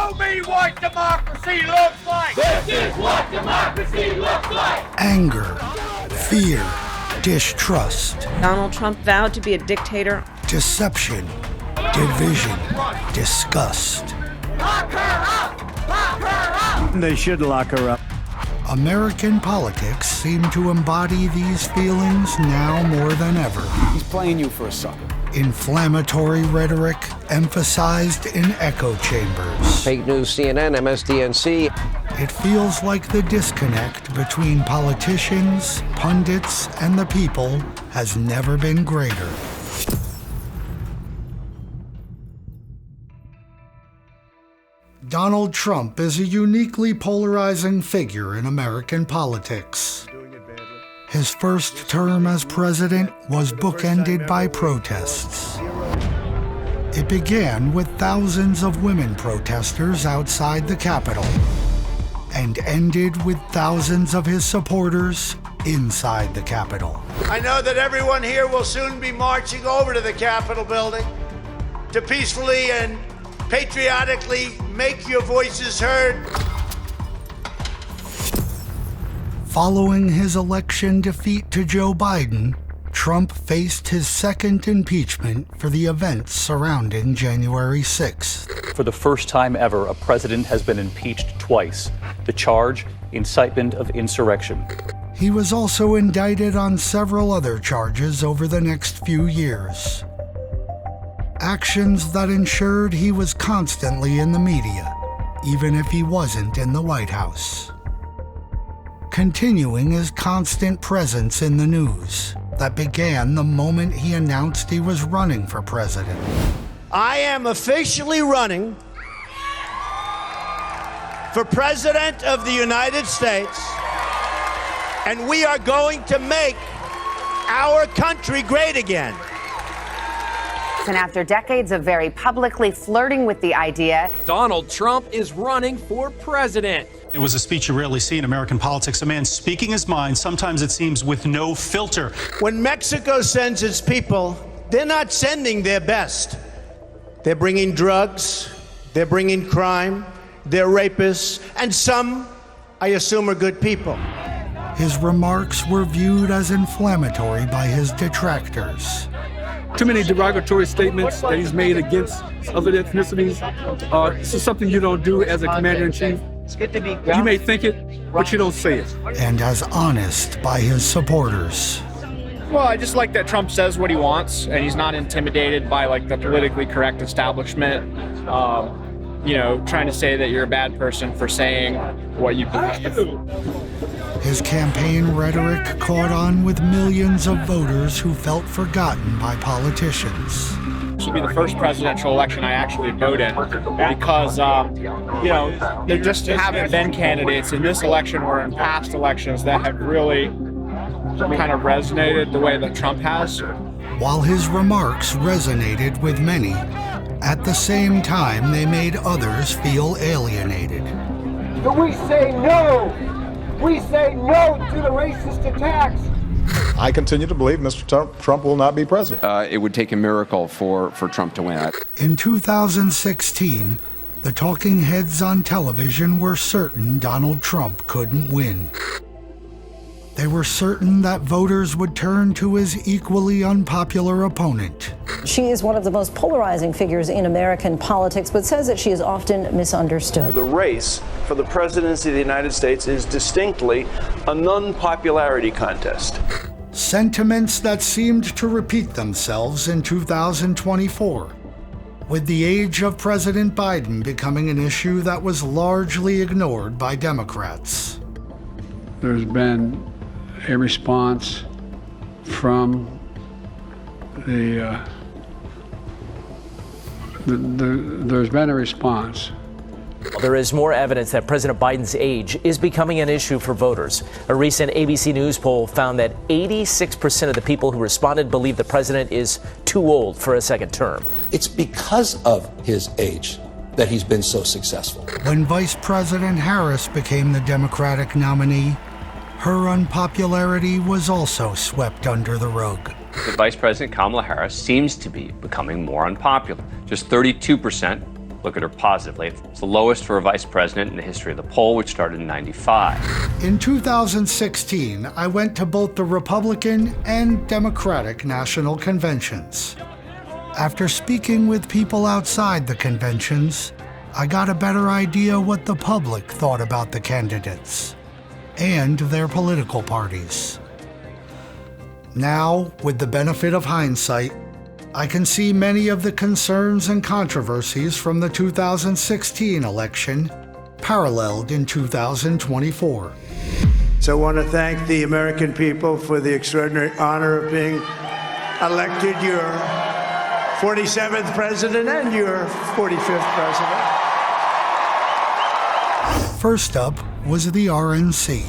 Show me what democracy looks like! This is what democracy looks like! Anger, fear, distrust. Donald Trump vowed to be a dictator. Deception, division, disgust. Lock her up! Lock her up! They should lock her up. American politics seem to embody these feelings now more than ever. He's playing you for a sucker. Inflammatory rhetoric emphasized in echo chambers. Fake news, CNN, MSDNC. It feels like the disconnect between politicians, pundits, and the people has never been greater. Donald Trump is a uniquely polarizing figure in American politics. His first term as president was bookended by protests. It began with thousands of women protesters outside the Capitol and ended with thousands of his supporters inside the Capitol. I know that everyone here will soon be marching over to the Capitol building to peacefully and patriotically make your voices heard. Following his election defeat to Joe Biden, Trump faced his second impeachment for the events surrounding January 6th. For the first time ever, a president has been impeached twice. The charge, incitement of insurrection. He was also indicted on several other charges over the next few years. Actions that ensured he was constantly in the media, even if he wasn't in the White House. Continuing his constant presence in the news that began the moment he announced he was running for president. I am officially running for President of the United States, and we are going to make our country great again. And after decades of very publicly flirting with the idea, Donald Trump is running for president. It was a speech you rarely see in American politics. A man speaking his mind, sometimes it seems with no filter. When Mexico sends its people, they're not sending their best. They're bringing drugs, they're bringing crime, they're rapists, and some, I assume, are good people. His remarks were viewed as inflammatory by his detractors. Too many derogatory statements that he's made against other ethnicities. This is something you don't do as a commander-in-chief. You may think it, but you don't say it. And as honest by his supporters. Well, I just like that Trump says what he wants, and he's not intimidated by the politically correct establishment. Trying to say that you're a bad person for saying what you believe. His campaign rhetoric caught on with millions of voters who felt forgotten by politicians. This will be the first presidential election I actually vote in because, there just haven't been candidates in this election or in past elections that have really kind of resonated the way that Trump has. While his remarks resonated with many, at the same time they made others feel alienated. But we say no! We say no to the racist attacks! I continue to believe Mr. Trump will not be president. It would take a miracle for Trump to win. In 2016, the talking heads on television were certain Donald Trump couldn't win. They were certain that voters would turn to his equally unpopular opponent. She is one of the most polarizing figures in American politics, but says that she is often misunderstood. The race for the presidency of the United States is distinctly a non-popularity contest. Sentiments that seemed to repeat themselves in 2024, with the age of President Biden becoming an issue that was largely ignored by Democrats. There's been a response from there's been a response. There is more evidence that President Biden's age is becoming an issue for voters. A recent ABC News poll found that 86% of the people who responded believe the president is too old for a second term. It's because of his age that he's been so successful. When Vice President Harris became the Democratic nominee, her unpopularity was also swept under the rug. The Vice President Kamala Harris seems to be becoming more unpopular. Just 32% look at her positively. It's the lowest for a vice president in the history of the poll, which started in '95. In 2016, I went to both the Republican and Democratic national conventions. After speaking with people outside the conventions, I got a better idea what the public thought about the candidates and their political parties. Now, with the benefit of hindsight, I can see many of the concerns and controversies from the 2016 election paralleled in 2024. So I want to thank the American people for the extraordinary honor of being elected your 47th president and your 45th president. First up was the RNC.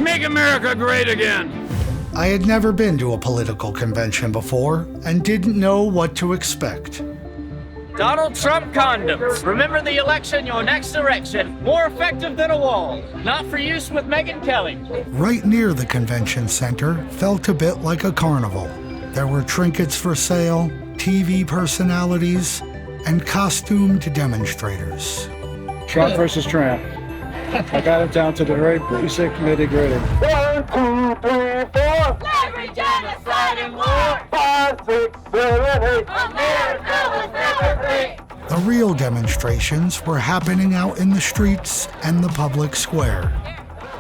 Make America great again. I had never been to a political convention before and didn't know what to expect. Donald Trump condoms. Remember the election, your next direction. More effective than a wall. Not for use with Megyn Kelly. Right near the convention center felt a bit like a carnival. There were trinkets for sale, TV personalities, and costumed demonstrators. Trump versus Trump. I got it down to the very basic nitty-gritty. 1, 2, 3, 4. Every genocide and war. 5, 6, 7, 8. America was never free. The real demonstrations were happening out in the streets and the public square.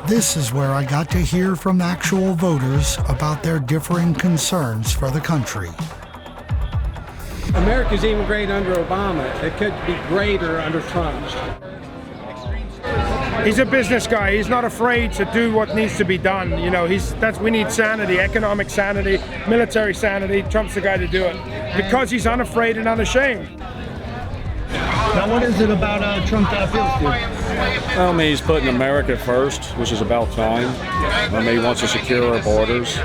This is where I got to hear from actual voters about their differing concerns for the country. America's even great under Obama. It could be greater under Trump. He's a business guy. He's not afraid to do what needs to be done. You know, we need sanity, economic sanity, military sanity. Trump's the guy to do it because he's unafraid and unashamed. Now, what is it about Trump that appeals to you? I mean, he's putting America first, which is about time. I mean, he wants to secure our borders.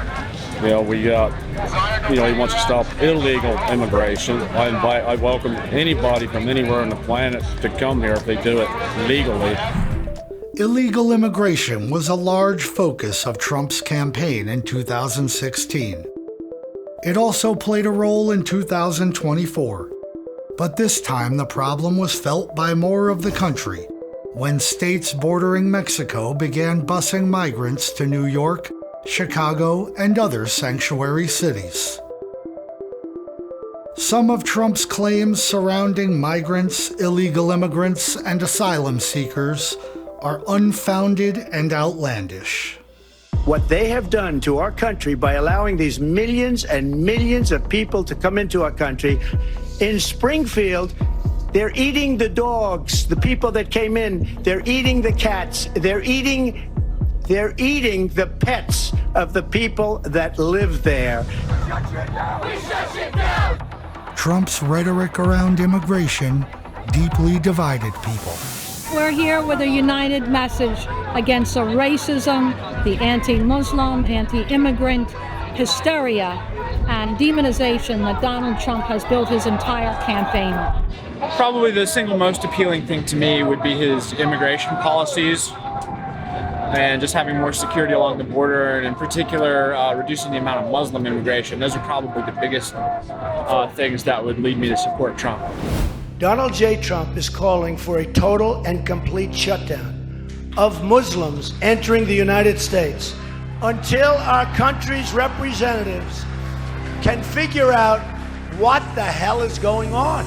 You know, he wants to stop illegal immigration. I welcome anybody from anywhere on the planet to come here if they do it legally. Illegal immigration was a large focus of Trump's campaign in 2016. It also played a role in 2024. But this time the problem was felt by more of the country when states bordering Mexico began busing migrants to New York, Chicago, and other sanctuary cities. Some of Trump's claims surrounding migrants, illegal immigrants, and asylum seekers are unfounded and outlandish. What they have done to our country by allowing these millions and millions of people to come into our country, in Springfield, they're eating the dogs, the people that came in, they're eating the cats, they're eating the pets of the people that live there. Trump's rhetoric around immigration deeply divided people. We're here with a united message against the racism, the anti-Muslim, anti-immigrant hysteria and demonization that Donald Trump has built his entire campaign on. Probably the single most appealing thing to me would be his immigration policies and just having more security along the border, and in particular, reducing the amount of Muslim immigration. Those are probably the biggest things that would lead me to support Trump. Donald J. Trump is calling for a total and complete shutdown of Muslims entering the United States until our country's representatives can figure out what the hell is going on.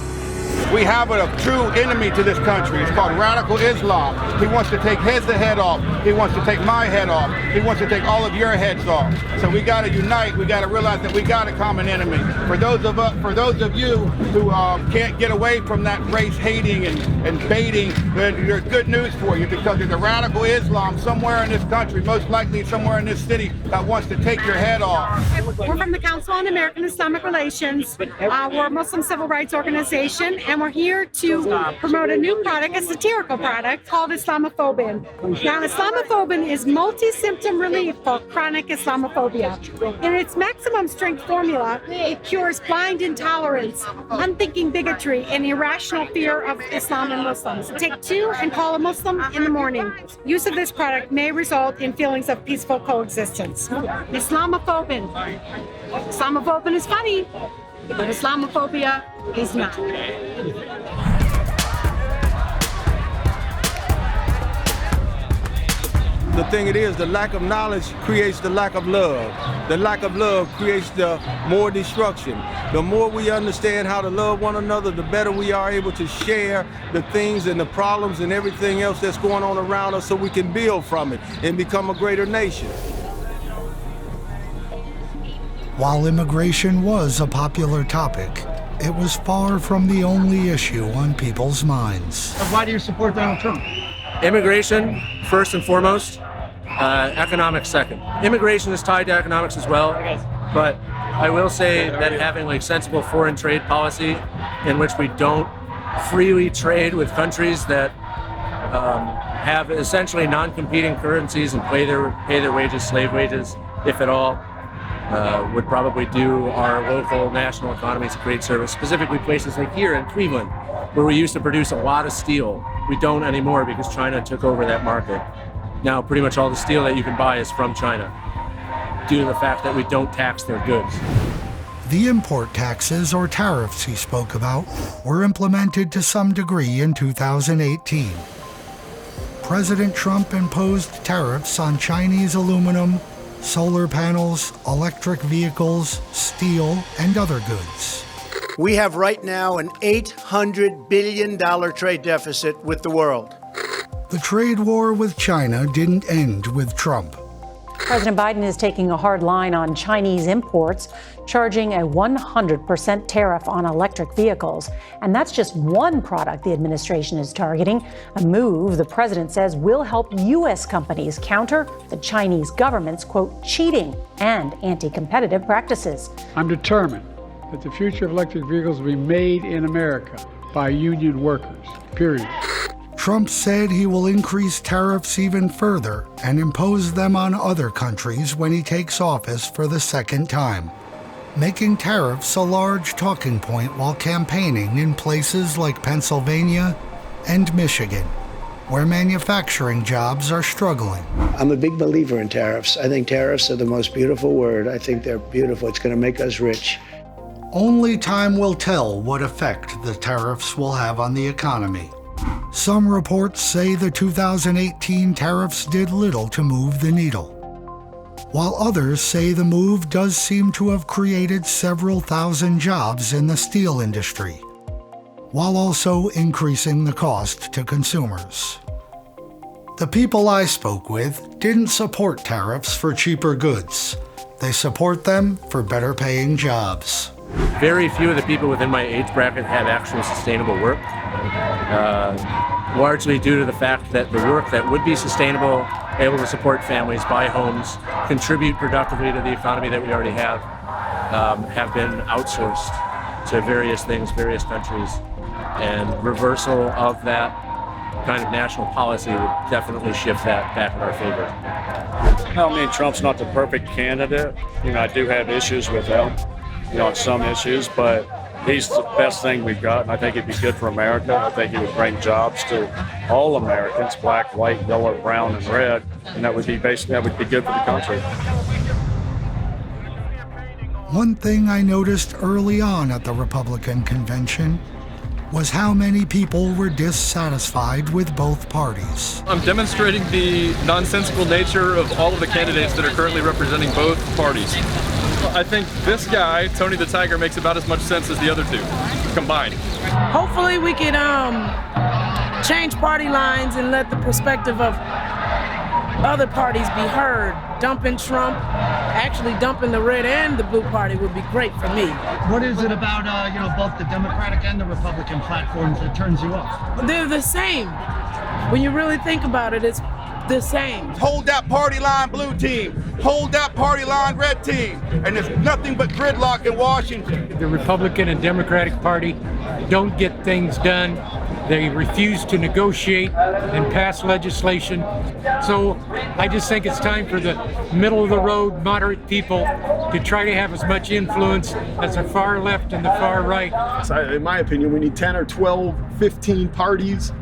We have a true enemy to this country. It's called radical Islam. He wants to take his head off. He wants to take my head off. He wants to take all of your heads off. So we got to unite. We got to realize that we got a common enemy. For those of you who can't get away from that race hating and baiting, there's good news for you, because there's a radical Islam somewhere in this country, most likely somewhere in this city, that wants to take your head off. We're from the Council on American Islamic Relations. We're a Muslim civil rights organization. Immigration, and we're here to promote a new product, a satirical product called Islamophobin. Now, Islamophobin is multi-symptom relief for chronic Islamophobia. In its maximum strength formula, it cures blind intolerance, unthinking bigotry, and irrational fear of Islam and Muslims. Take 2 and call a Muslim in the morning. Use of this product may result in feelings of peaceful coexistence. Islamophobin. Islamophobin is funny, but Islamophobia is not. The thing it is, the lack of knowledge creates the lack of love. The lack of love creates the more destruction. The more we understand how to love one another, the better we are able to share the things and the problems and everything else that's going on around us so we can build from it and become a greater nation. While immigration was a popular topic, it was far from the only issue on people's minds. Why do you support Donald Trump? Immigration, first and foremost, economics second. Immigration is tied to economics as well, but I will say that having like sensible foreign trade policy in which we don't freely trade with countries that have essentially non-competing currencies and pay their wages, slave wages, if at all, would probably do our local national economies a great service, specifically places like here in Cleveland, where we used to produce a lot of steel. We don't anymore because China took over that market. Now pretty much all the steel that you can buy is from China due to the fact that we don't tax their goods. The import taxes, or tariffs he spoke about, were implemented to some degree in 2018. President Trump imposed tariffs on Chinese aluminum, solar panels, electric vehicles, steel, and other goods. We have right now an $800 billion trade deficit with the world. The trade war with China didn't end with Trump. President Biden is taking a hard line on Chinese imports, charging a 100% tariff on electric vehicles. And that's just one product the administration is targeting, a move the president says will help U.S. companies counter the Chinese government's, quote, cheating and anti-competitive practices. I'm determined that the future of electric vehicles will be made in America by union workers, period. Trump said he will increase tariffs even further and impose them on other countries when he takes office for the second time, making tariffs a large talking point while campaigning in places like Pennsylvania and Michigan, where manufacturing jobs are struggling. I'm a big believer in tariffs. I think tariffs are the most beautiful word. I think they're beautiful. It's going to make us rich. Only time will tell what effect the tariffs will have on the economy. Some reports say the 2018 tariffs did little to move the needle, while others say the move does seem to have created several thousand jobs in the steel industry, while also increasing the cost to consumers. The people I spoke with didn't support tariffs for cheaper goods. They support them for better paying jobs. Very few of the people within my age bracket have actual sustainable work, largely due to the fact that the work that would be sustainable, able to support families, buy homes, contribute productively to the economy that we already have been outsourced to various things, various countries. And reversal of that kind of national policy would definitely shift that back in our favor. I mean, Trump's not the perfect candidate. I do have issues with him, on some issues, but he's the best thing we've got, and I think it'd be good for America. I think he would bring jobs to all Americans, black, white, yellow, brown, and red, and that would be good for the country. One thing I noticed early on at the Republican convention was how many people were dissatisfied with both parties. I'm demonstrating the nonsensical nature of all of the candidates that are currently representing both parties. I think this guy, Tony the Tiger, makes about as much sense as the other two combined. Hopefully we can change party lines and let the perspective of other parties be heard. Dumping Trump, actually dumping the red and the blue party would be great for me. What is it about, both the Democratic and the Republican platforms that turns you off? They're the same. When you really think about it, it's the same. Hold that party line, blue team. Hold that party line, red team. And there's nothing but gridlock in Washington. The Republican and Democratic Party don't get things done. They refuse to negotiate and pass legislation. So I just think it's time for the middle-of-the-road, moderate people to try to have as much influence as the far left and the far right. So in my opinion, we need 10 or 12, 15 parties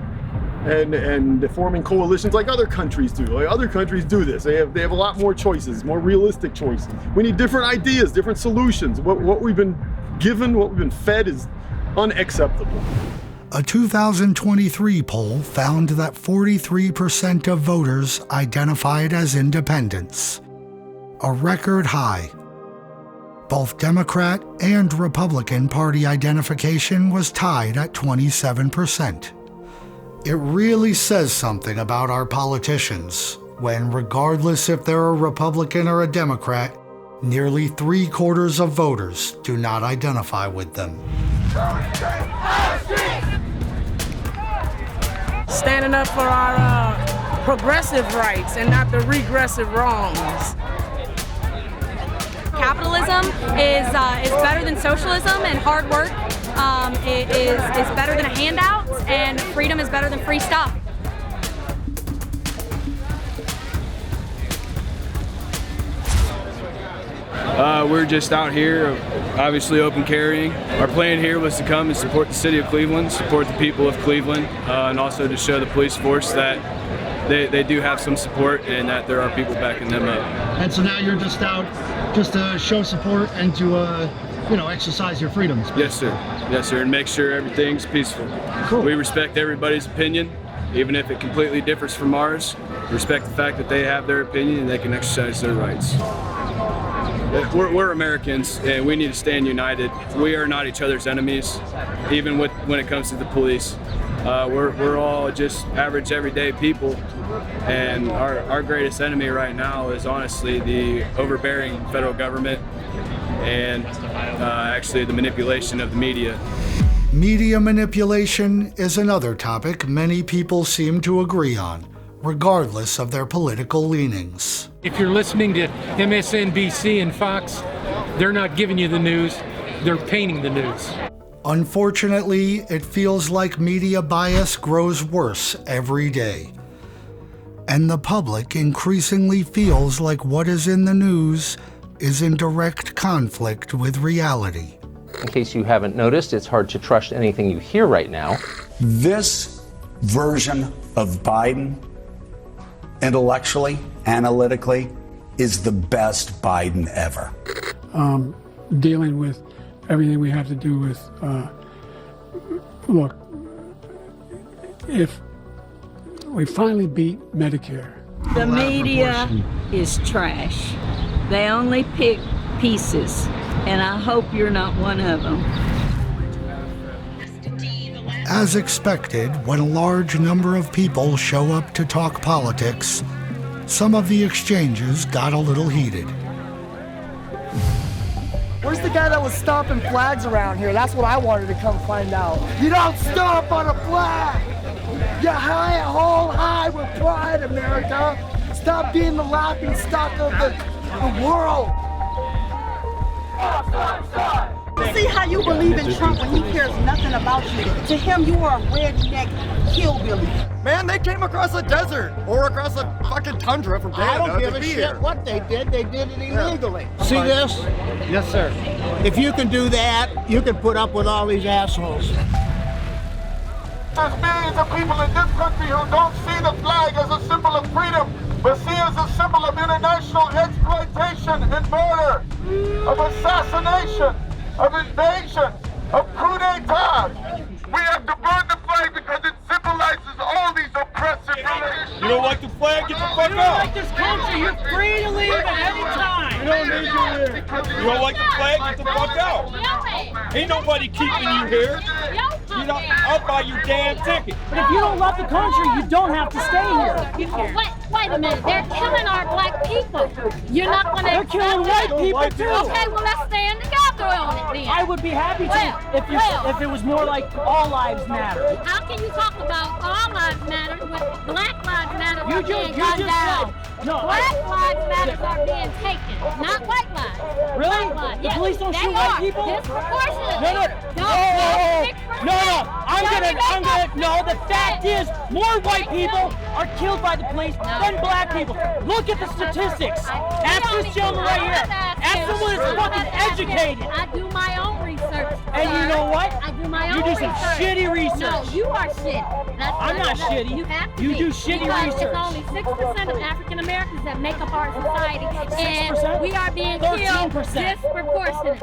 and forming coalitions like other countries do. Like other countries do this. They have a lot more choices, more realistic choices. We need different ideas, different solutions. What we've been given, what we've been fed is unacceptable. A 2023 poll found that 43% of voters identified as independents, a record high. Both Democrat and Republican Party identification was tied at 27%. It really says something about our politicians when, regardless if they're a Republican or a Democrat, nearly 3/4 of voters do not identify with them. Standing up for our progressive rights and not the regressive wrongs. Capitalism is better than socialism, and hard work is better than a handout, and freedom is better than free stuff. We're just out here, obviously open carrying. Our plan here was to come and support the city of Cleveland, support the people of Cleveland, and also to show the police force that they do have some support and that there are people backing them up. And so now you're just out just to show support and to exercise your freedoms. Yes, sir. Yes, sir, and make sure everything's peaceful. Cool. We respect everybody's opinion, even if it completely differs from ours. Respect the fact that they have their opinion and they can exercise their rights. We're Americans, and we need to stand united. We are not each other's enemies, even when it comes to the police. We're all just average, everyday people, and our greatest enemy right now is honestly the overbearing federal government and actually the manipulation of the media. Media manipulation is another topic many people seem to agree on, regardless of their political leanings. If you're listening to MSNBC and Fox, they're not giving you the news, they're painting the news. Unfortunately, it feels like media bias grows worse every day. And the public increasingly feels like what is in the news is in direct conflict with reality. In case you haven't noticed, it's hard to trust anything you hear right now. This version of Biden, intellectually, analytically, is the best Biden ever. Dealing with everything we have to do with, look, if we finally beat Medicare. The media is trash. They only pick pieces, and I hope you're not one of them. As expected, when a large number of people show up to talk politics, some of the exchanges got a little heated. Where's the guy that was stomping flags around here? That's what I wanted to come find out. You don't stomp on a flag! You hold high with pride, America! Stop being the laughing stock of the world! See how you believe in Trump when he cares nothing about you. To him, you are a redneck hillbilly. Man, they came across a desert or across a fucking tundra from Canada. I don't give a shit here. what they did it illegally. See this? Yes, sir. If you can do that, you can put up with all these assholes. There's millions of people in this country who don't see the flag as a symbol of freedom, but see it as a symbol of international exploitation and murder, of assassination, of invasion, of coup d'etat. We have to burn the flag because it symbolizes all these oppressive relations. You don't like the flag? Get the fuck out! You don't like this country? You're free to leave at any time. You don't need you here. You don't like the flag? Get the fuck out! Ain't nobody keeping you here. You don't. I'll buy your damn ticket. But if you don't love the country, you don't have to stay here. Wait a minute. They're killing our black people. You're not going to. They're killing white people too. Okay, well let's stand together. soil on it then. I would be happy to if it was more like all lives matter. How can you talk about all lives matter when Black Lives Matter are being you gunned just down? said, no, Black Lives Matter are being taken, not white lives. Really? Black lives. The Yes, police don't they shoot white are. people? Disproportionately. No, the fact is, more white people are killed by the police than black people. Look at the statistics. Ask this gentleman right here. Ask someone who's fucking educated. I do my own research. And you know what? I do my own You do research. some shitty research. No, you are shit. I'm not shitty. You have to You be. do shitty because research. It's only 6% of African Americans that make up our society, 6%? and we are being 13%. killed disproportionate.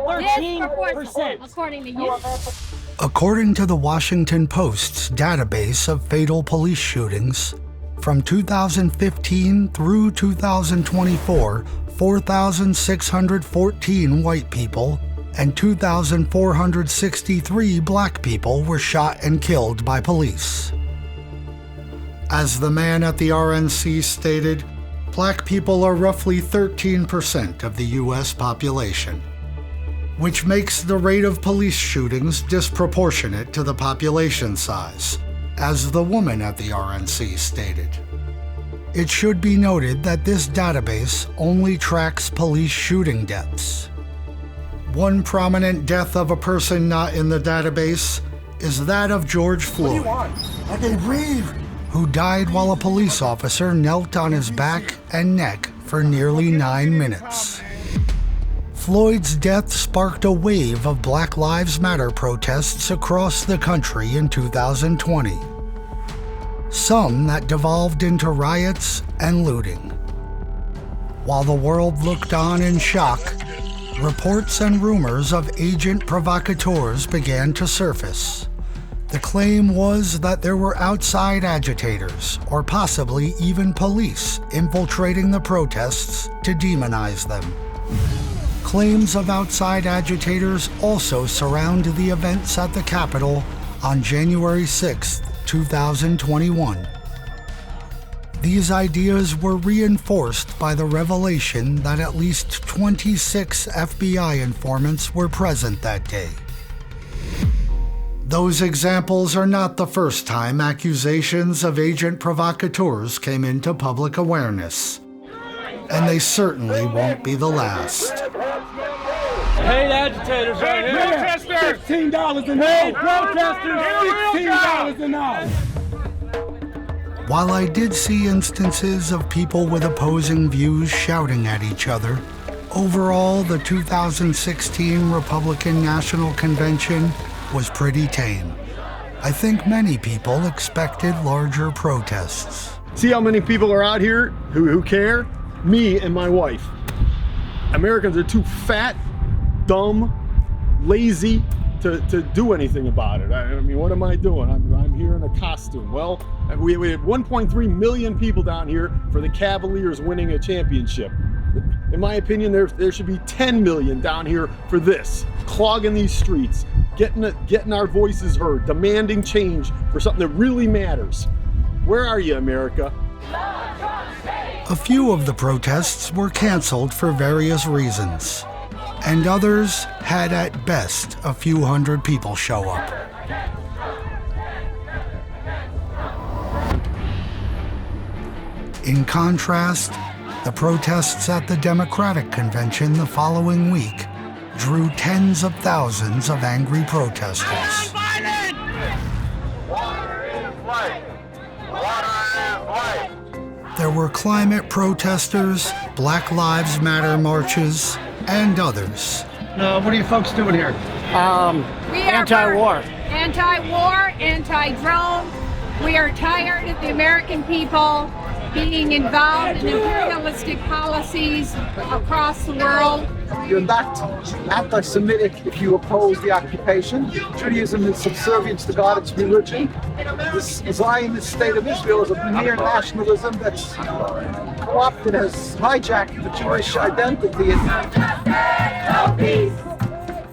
13%. According to you. According to the Washington Post's database of fatal police shootings, from 2015 through 2024, 4,614 white people and 2,463 black people were shot and killed by police. As the man at the RNC stated, black people are roughly 13% of the U.S. population, which makes the rate of police shootings disproportionate to the population size, as the woman at the RNC stated. It should be noted that this database only tracks police shooting deaths. One prominent death of a person not in the database is that of George Floyd, I can breathe. who died while a police officer knelt on his back and neck for nearly 9 minutes. Floyd's death sparked a wave of Black Lives Matter protests across the country in 2020. Some that devolved into riots and looting. While the world looked on in shock, reports and rumors of agent provocateurs began to surface. The claim was that there were outside agitators, or possibly even police, infiltrating the protests to demonize them. Claims of outside agitators also surround the events at the Capitol on January 6, 2021. These ideas were reinforced by the revelation that at least 26 FBI informants were present that day. Those examples are not the first time accusations of agent provocateurs came into public awareness, and they certainly won't be the last. Hey, agitators right here. Protesters! $15 an hour. Hey, protesters! $16 an hour. While I did see instances of people with opposing views shouting at each other, overall the 2016 Republican National Convention was pretty tame. I think many people expected larger protests. See how many people are out here who care? Me and my wife. Americans are too fat, dumb, lazy to do anything about it. I mean, what am I doing? I'm here in a costume. Well, we had 1.3 million people down here for the Cavaliers winning a championship. In my opinion, there should be 10 million down here for this, clogging these streets, getting our voices heard, demanding change for something that really matters. Where are you, America? A few of the protests were canceled for various reasons, and others had at best a few hundred people show up. In contrast, the protests at the Democratic Convention the following week drew tens of thousands of angry protesters. There were climate protesters, Black Lives Matter marches, and others. What are you folks doing here? We are anti-war. Anti-war, anti-drone. We are tired of the American people being involved in imperialistic policies across the world. You're not anti-Semitic if you oppose the occupation. Judaism is subservience to God, it's religion. This Zionist state of Israel is a mere nationalism that's co-opted, has hijacked the Jewish identity. No peace.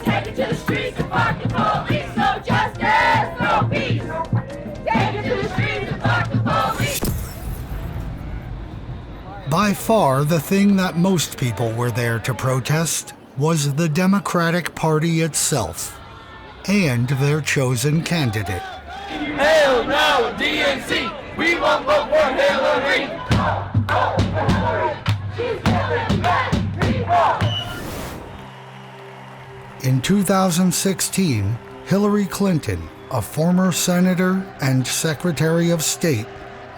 Take it to the streets and fuck the police. No justice, no peace. Take it to the streets and fuck the police. By far, the thing that most people were there to protest was the Democratic Party itself and their chosen candidate. Hell no, DNC! We won't vote for Hillary! In 2016, Hillary Clinton, a former senator and Secretary of State,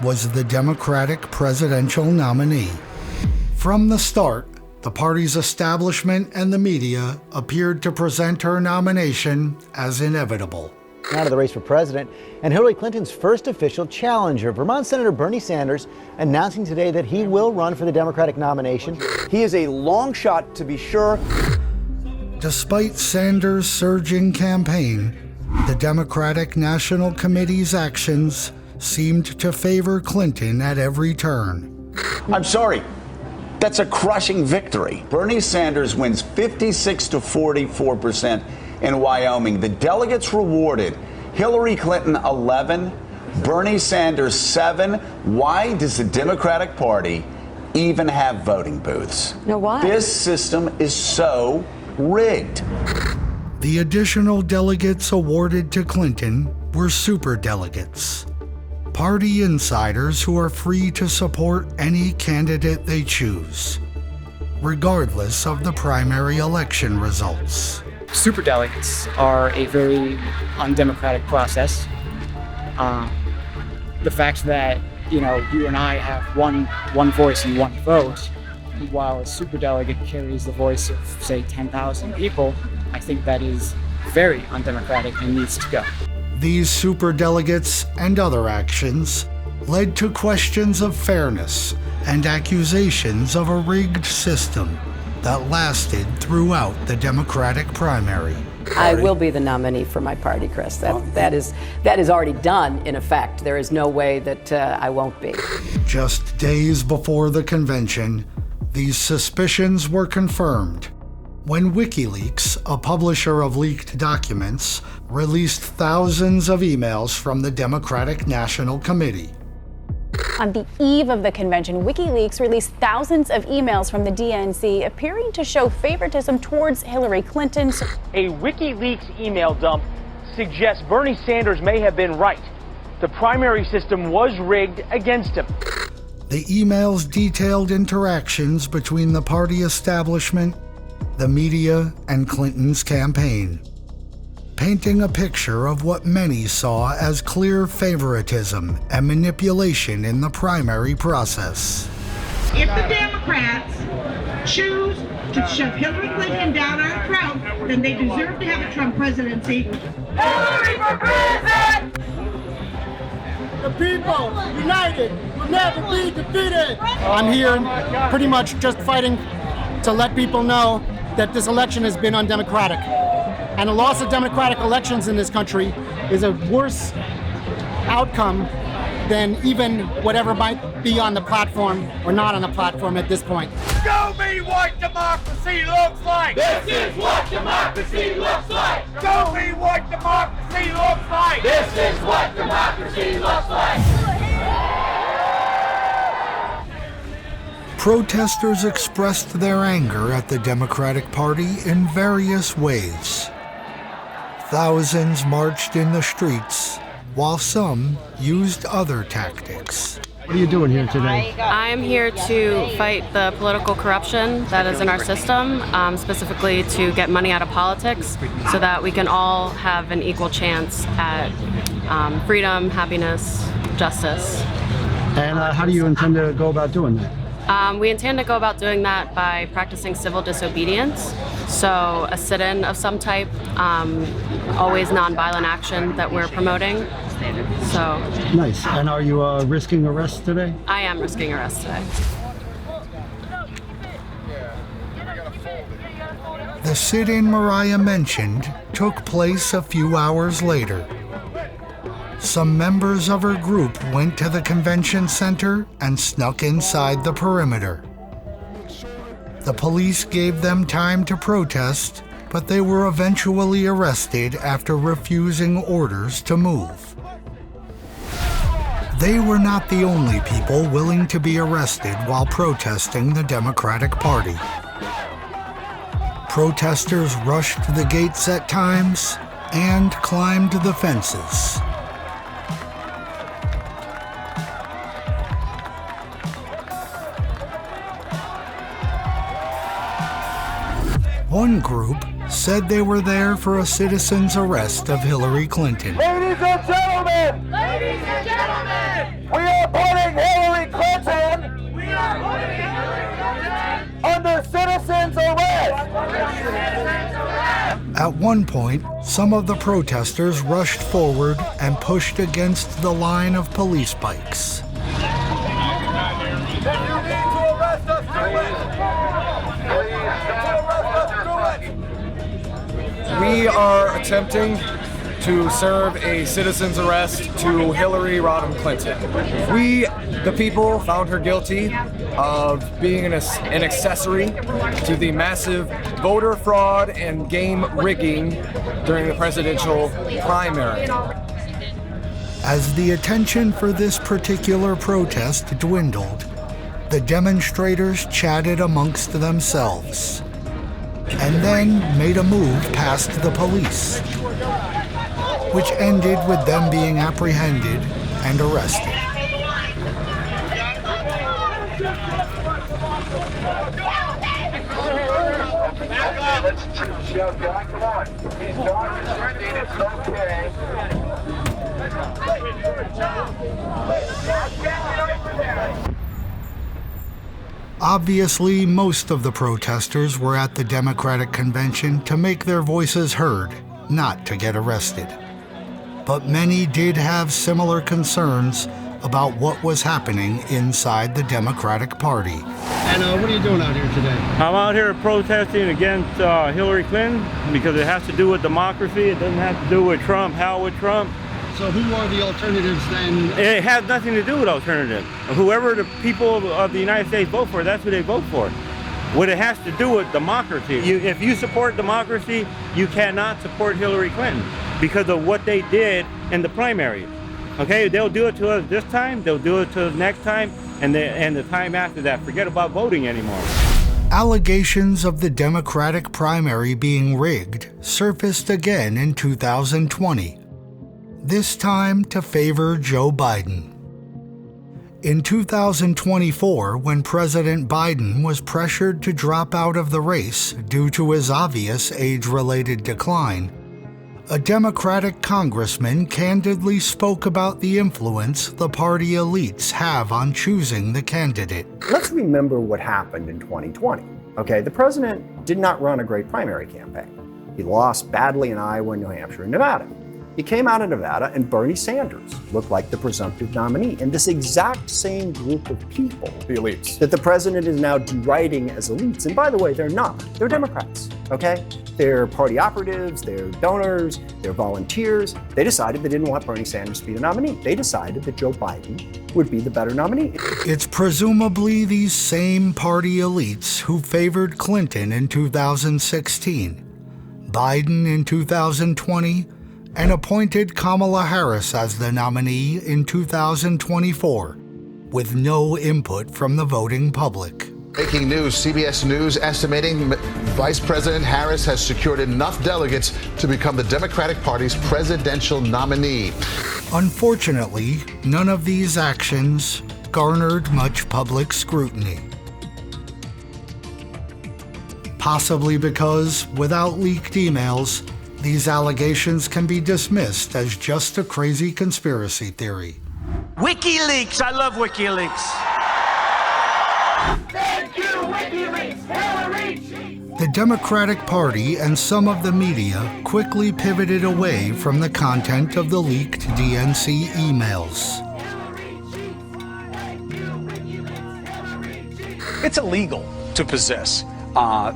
was the Democratic presidential nominee. From the start, the party's establishment and the media appeared to present her nomination as inevitable. Now to the race for president, and Hillary Clinton's first official challenger, Vermont Senator Bernie Sanders, announcing today that he will run for the Democratic nomination. He is a long shot, to be sure. Despite Sanders' surging campaign, the Democratic National Committee's actions seemed to favor Clinton at every turn. I'm sorry, that's a crushing victory. Bernie Sanders wins 56 to 44% in Wyoming. The delegates rewarded Hillary Clinton 11, Bernie Sanders 7. Why does the Democratic Party even have voting booths? No, why? This system is so rigged. The additional delegates awarded to Clinton were superdelegates, party insiders who are free to support any candidate they choose, regardless of the primary election results. Superdelegates are a very undemocratic process. The fact that, you and I have one voice and one vote, while a superdelegate carries the voice of, say, 10,000 people, I think that is very undemocratic and needs to go. These superdelegates and other actions led to questions of fairness and accusations of a rigged system that lasted throughout the Democratic primary. I will be the nominee for my party, Chris. That is already done, in effect. There is no way that I won't be. Just days before the convention, these suspicions were confirmed when WikiLeaks, a publisher of leaked documents, released thousands of emails from the Democratic National Committee. On the eve of the convention, WikiLeaks released thousands of emails from the DNC appearing to show favoritism towards Hillary Clinton. A WikiLeaks email dump suggests Bernie Sanders may have been right. The primary system was rigged against him. The emails detailed interactions between the party establishment, the media, and Clinton's campaign, painting a picture of what many saw as clear favoritism and manipulation in the primary process. If the Democrats choose to shove Hillary Clinton down our throat, then they deserve to have a Trump presidency. Hillary for president! The people, united, will never be defeated. I'm here pretty much just fighting to let people know that this election has been undemocratic. And a loss of democratic elections in this country is a worse outcome than even whatever might be on the platform or not on the platform at this point. Show me what democracy looks like! This is what democracy looks like! Show me what democracy looks like! This is what democracy looks like! Protesters expressed their anger at the Democratic Party in various ways. Thousands marched in the streets, while some used other tactics. What are you doing here today? I am here to fight the political corruption that is in our system, specifically to get money out of politics so that we can all have an equal chance at freedom, happiness, justice. And how do you intend to go about doing that? We intend to go about doing that by practicing civil disobedience, so a sit-in of some type, always nonviolent action that we're promoting. So nice. And are you risking arrest today? I am risking arrest today. The sit-in Mariah mentioned took place a few hours later. Some members of her group went to the convention center and snuck inside the perimeter. The police gave them time to protest, but they were eventually arrested after refusing orders to move. They were not the only people willing to be arrested while protesting the Democratic Party. Protesters rushed the gates at times and climbed the fences. One group said they were there for a citizen's arrest of Hillary Clinton. Ladies and gentlemen! Ladies and gentlemen! We are putting Hillary Clinton! We are putting Hillary Clinton! Under citizen's arrest! At one point, some of the protesters rushed forward and pushed against the line of police bikes. We are attempting to serve a citizen's arrest to Hillary Rodham Clinton. We, the people, found her guilty of being an accessory to the massive voter fraud and game rigging during the presidential primary. As the attention for this particular protest dwindled, the demonstrators chatted amongst themselves and then made a move past the police, which ended with them being apprehended and arrested. Obviously, most of the protesters were at the Democratic convention to make their voices heard, not to get arrested. But many did have similar concerns about what was happening inside the Democratic Party. And what are you doing out here today? I'm out here protesting against Hillary Clinton because it has to do with democracy. It doesn't have to do with Trump. Hell with Trump. So who are the alternatives then? It has nothing to do with alternatives. Whoever the people of the United States vote for, that's who they vote for. What it has to do with democracy. If you support democracy, you cannot support Hillary Clinton because of what they did in the primaries. Okay, they'll do it to us this time, they'll do it to us next time, and the time after that. Forget about voting anymore. Allegations of the Democratic primary being rigged surfaced again in 2020, this time to favor Joe Biden. In 2024, when President Biden was pressured to drop out of the race due to his obvious age-related decline, a Democratic congressman candidly spoke about the influence the party elites have on choosing the candidate. Let's remember what happened in 2020. Okay, the president did not run a great primary campaign. He lost badly in Iowa, New Hampshire, and Nevada. He came out of Nevada, and Bernie Sanders looked like the presumptive nominee. And this exact same group of people, the elites, that the president is now deriding as elites. And by the way, they're not. They're Democrats, okay? They're party operatives, they're donors, they're volunteers. They decided they didn't want Bernie Sanders to be the nominee. They decided that Joe Biden would be the better nominee. It's presumably these same party elites who favored Clinton in 2016, Biden in 2020, and appointed Kamala Harris as the nominee in 2024, with no input from the voting public. Breaking news, CBS News estimating Vice President Harris has secured enough delegates to become the Democratic Party's presidential nominee. Unfortunately, none of these actions garnered much public scrutiny. Possibly because, without leaked emails, these allegations can be dismissed as just a crazy conspiracy theory. WikiLeaks! I love WikiLeaks! Thank you, WikiLeaks! Hillary! The Democratic Party and some of the media quickly pivoted away from the content of the leaked DNC emails. It's illegal to possess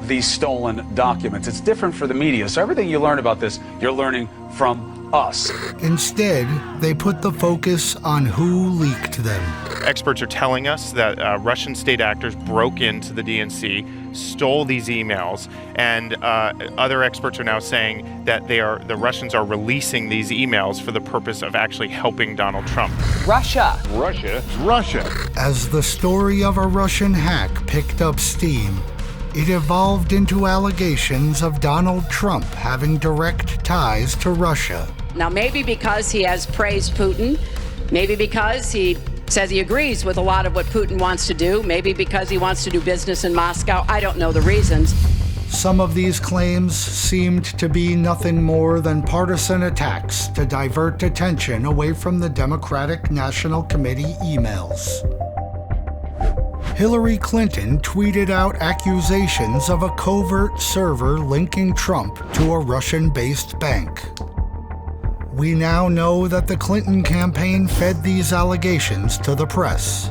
these stolen documents. It's different for the media. So everything you learn about this, you're learning from us. Instead, they put the focus on who leaked them. Experts are telling us that Russian state actors broke into the DNC, stole these emails, and other experts are now saying that the Russians are releasing these emails for the purpose of actually helping Donald Trump. Russia. Russia. As the story of a Russian hack picked up steam, it evolved into allegations of Donald Trump having direct ties to Russia. Now, maybe because he has praised Putin, maybe because he says he agrees with a lot of what Putin wants to do, maybe because he wants to do business in Moscow. I don't know the reasons. Some of these claims seemed to be nothing more than partisan attacks to divert attention away from the Democratic National Committee emails. Hillary Clinton tweeted out accusations of a covert server linking Trump to a Russian-based bank. We now know that the Clinton campaign fed these allegations to the press,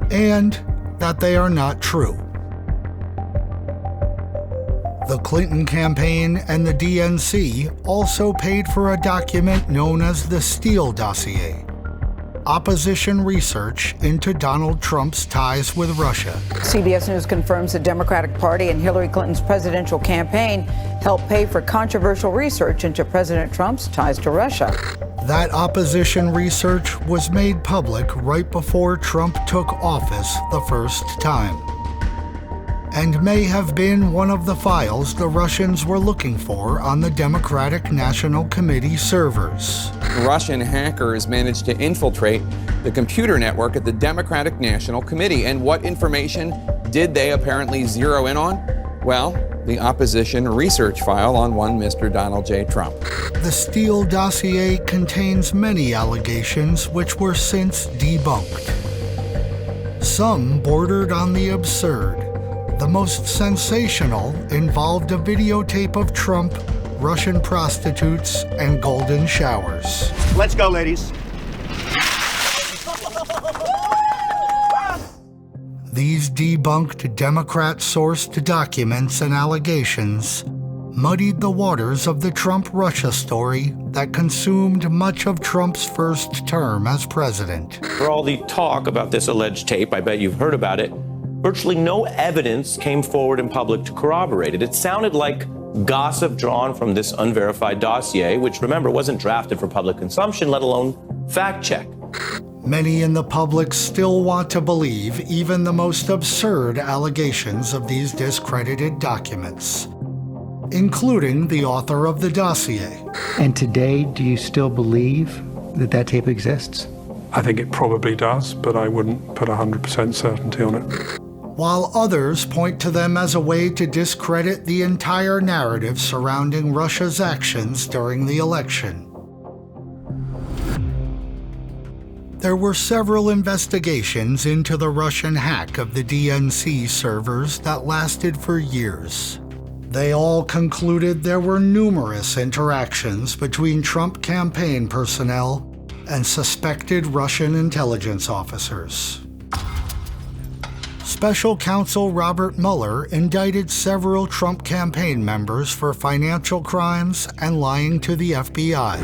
and that they are not true. The Clinton campaign and the DNC also paid for a document known as the Steele dossier, opposition research into Donald Trump's ties with Russia. CBS News confirms the Democratic Party and Hillary Clinton's presidential campaign helped pay for controversial research into President Trump's ties to Russia. That opposition research was made public right before Trump took office the first time, and may have been one of the files the Russians were looking for on the Democratic National Committee servers. Russian hackers managed to infiltrate the computer network at the Democratic National Committee. And what information did they apparently zero in on? Well, the opposition research file on one Mr. Donald J. Trump. The Steele dossier contains many allegations which were since debunked. Some bordered on the absurd. The most sensational involved a videotape of Trump, Russian prostitutes, and golden showers. Let's go, ladies. These debunked Democrat-sourced documents and allegations muddied the waters of the Trump-Russia story that consumed much of Trump's first term as president. For all the talk about this alleged tape, I bet you've heard about it, virtually no evidence came forward in public to corroborate it. It sounded like gossip drawn from this unverified dossier, which, remember, wasn't drafted for public consumption, let alone fact-check. Many in the public still want to believe even the most absurd allegations of these discredited documents, including the author of the dossier. And today, do you still believe that that tape exists? I think it probably does, but I wouldn't put 100% certainty on it. While others point to them as a way to discredit the entire narrative surrounding Russia's actions during the election. There were several investigations into the Russian hack of the DNC servers that lasted for years. They all concluded there were numerous interactions between Trump campaign personnel and suspected Russian intelligence officers. Special counsel Robert Mueller indicted several Trump campaign members for financial crimes and lying to the FBI.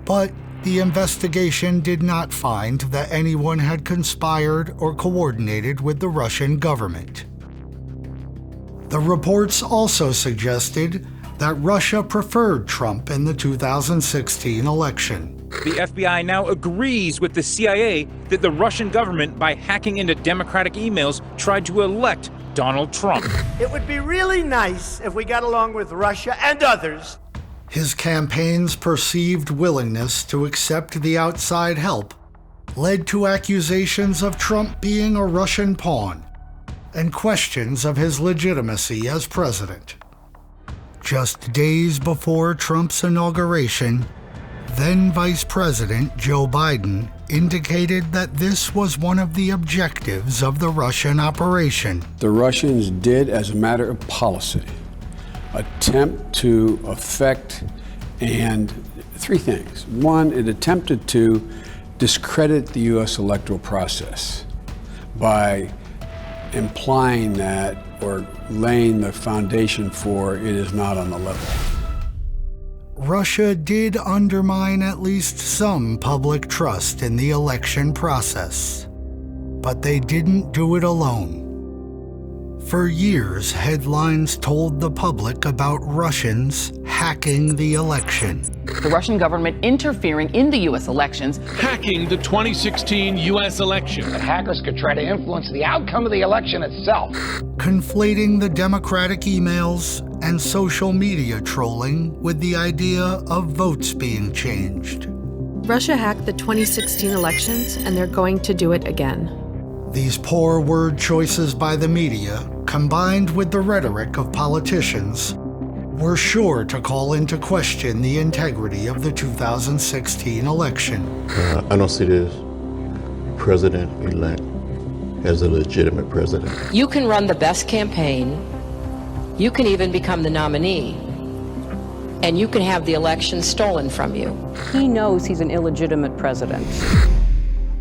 But the investigation did not find that anyone had conspired or coordinated with the Russian government. The reports also suggested that Russia preferred Trump in the 2016 election. The FBI now agrees with the CIA that the Russian government, by hacking into Democratic emails, tried to elect Donald Trump. It would be really nice if we got along with Russia and others. His campaign's perceived willingness to accept the outside help led to accusations of Trump being a Russian pawn and questions of his legitimacy as president. Just days before Trump's inauguration, then Vice President Joe Biden indicated that this was one of the objectives of the Russian operation. The Russians did, as a matter of policy, attempt to affect and three things. One, it attempted to discredit the U.S. electoral process by implying that or laying the foundation for it is not on the level. Russia did undermine at least some public trust in the election process, but they didn't do it alone. For years, headlines told the public about Russians hacking the election. The Russian government interfering in the U.S. elections. Hacking the 2016 U.S. election. That hackers could try to influence the outcome of the election itself. Conflating the Democratic emails and social media trolling with the idea of votes being changed. Russia hacked the 2016 elections, and they're going to do it again. These poor word choices by the media, combined with the rhetoric of politicians, were sure to call into question the integrity of the 2016 election. I don't see this president-elect as a legitimate president. You can run the best campaign, you can even become the nominee, and you can have the election stolen from you. He knows he's an illegitimate president.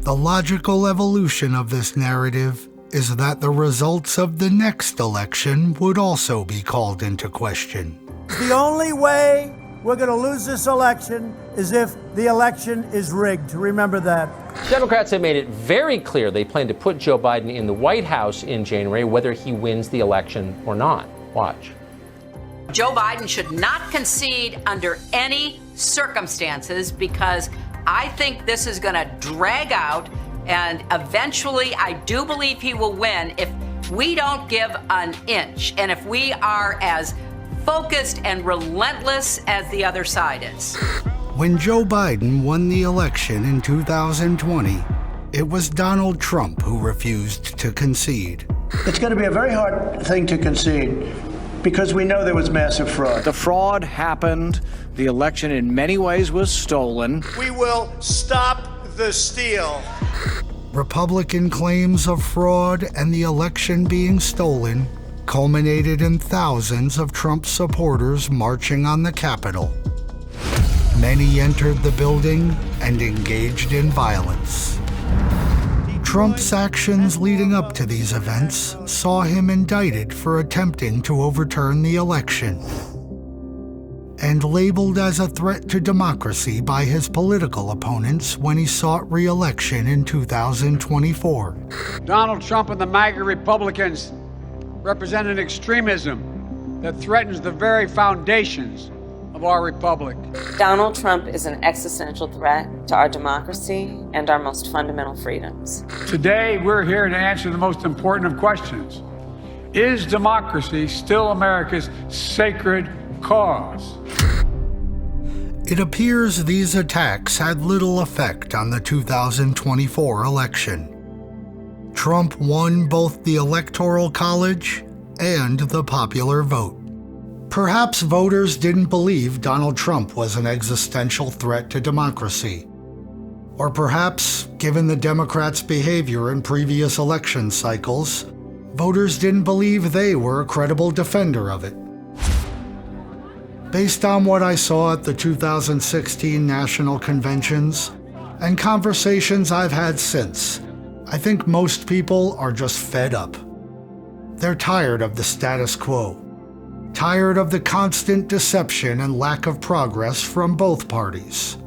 The logical evolution of this narrative is that the results of the next election would also be called into question. The only way we're going to lose this election is if the election is rigged. Remember that. Democrats have made it very clear they plan to put Joe Biden in the White House in January, whether he wins the election or not. Watch. Joe Biden should not concede under any circumstances because I think this is going to drag out, and eventually I do believe he will win if we don't give an inch and if we are as focused and relentless as the other side is. When Joe Biden won the election in 2020, it was Donald Trump who refused to concede. It's going to be a very hard thing to concede because we know there was massive fraud. The fraud happened. The election in many ways was stolen. We will stop the steal. Republican claims of fraud and the election being stolen culminated in thousands of Trump supporters marching on the Capitol. Many entered the building and engaged in violence. Trump's actions leading up to these events saw him indicted for attempting to overturn the election and labeled as a threat to democracy by his political opponents when he sought re-election in 2024. Donald Trump and the MAGA Republicans represent an extremism that threatens the very foundations of our republic. Donald Trump is an existential threat to our democracy and our most fundamental freedoms. Today, we're here to answer the most important of questions. Is democracy still America's sacred cause? It appears these attacks had little effect on the 2024 election. Trump won both the Electoral College and the popular vote. Perhaps voters didn't believe Donald Trump was an existential threat to democracy. Or perhaps, given the Democrats' behavior in previous election cycles, voters didn't believe they were a credible defender of it. Based on what I saw at the 2016 national conventions and conversations I've had since, I think most people are just fed up. They're tired of the status quo, tired of the constant deception and lack of progress from both parties.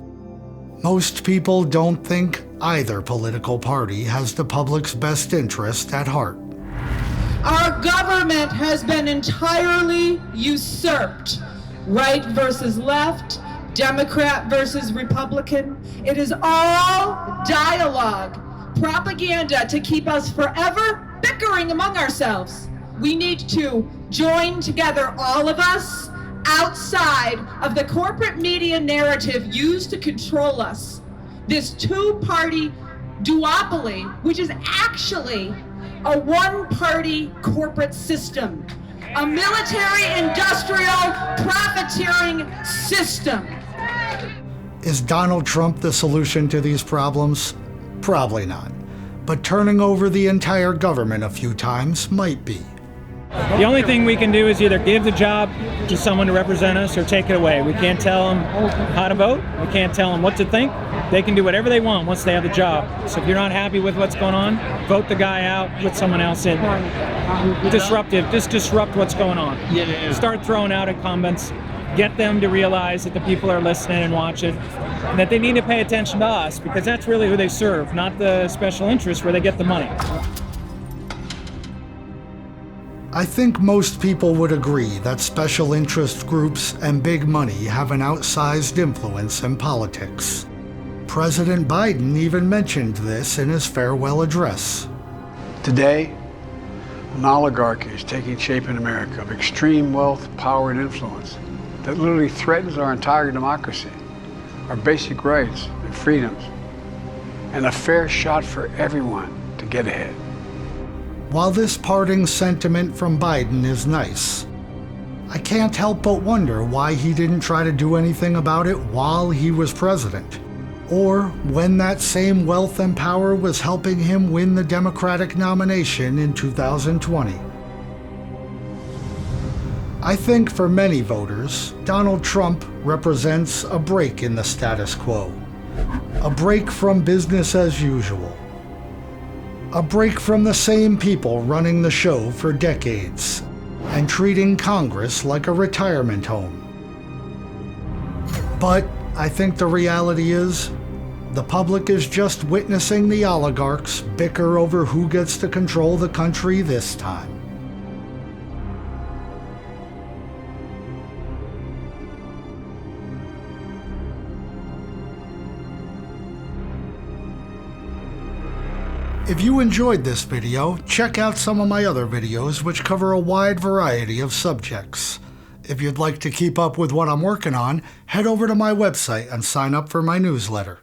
Most people don't think either political party has the public's best interest at heart. Our government has been entirely usurped. Right versus left, Democrat versus Republican. It is all dialogue, propaganda to keep us forever bickering among ourselves. We need to join together, all of us, outside of the corporate media narrative used to control us. This two-party duopoly, which is actually a one-party corporate system, a military-industrial profiteering system. Is Donald Trump the solution to these problems? Probably not. But turning over the entire government a few times might be. The only thing we can do is either give the job to someone to represent us or take it away. We can't tell them how to vote. We can't tell them what to think. They can do whatever they want once they have the job. So if you're not happy with what's going on, vote the guy out, put someone else in. Disruptive, just disrupt what's going on. Start throwing out incumbents. Get them to realize that the people are listening and watching, and that they need to pay attention to us, because that's really who they serve, not the special interests where they get the money. I think most people would agree that special interest groups and big money have an outsized influence in politics. President Biden even mentioned this in his farewell address. Today, an oligarchy is taking shape in America of extreme wealth, power, and influence that literally threatens our entire democracy, our basic rights and freedoms, and a fair shot for everyone to get ahead. While this parting sentiment from Biden is nice, I can't help but wonder why he didn't try to do anything about it while he was president, or when that same wealth and power was helping him win the Democratic nomination in 2020. I think for many voters, Donald Trump represents a break in the status quo, a break from business as usual, a break from the same people running the show for decades and treating Congress like a retirement home. But I think the reality is, the public is just witnessing the oligarchs bicker over who gets to control the country this time. If you enjoyed this video, check out some of my other videos which cover a wide variety of subjects. If you'd like to keep up with what I'm working on, head over to my website and sign up for my newsletter.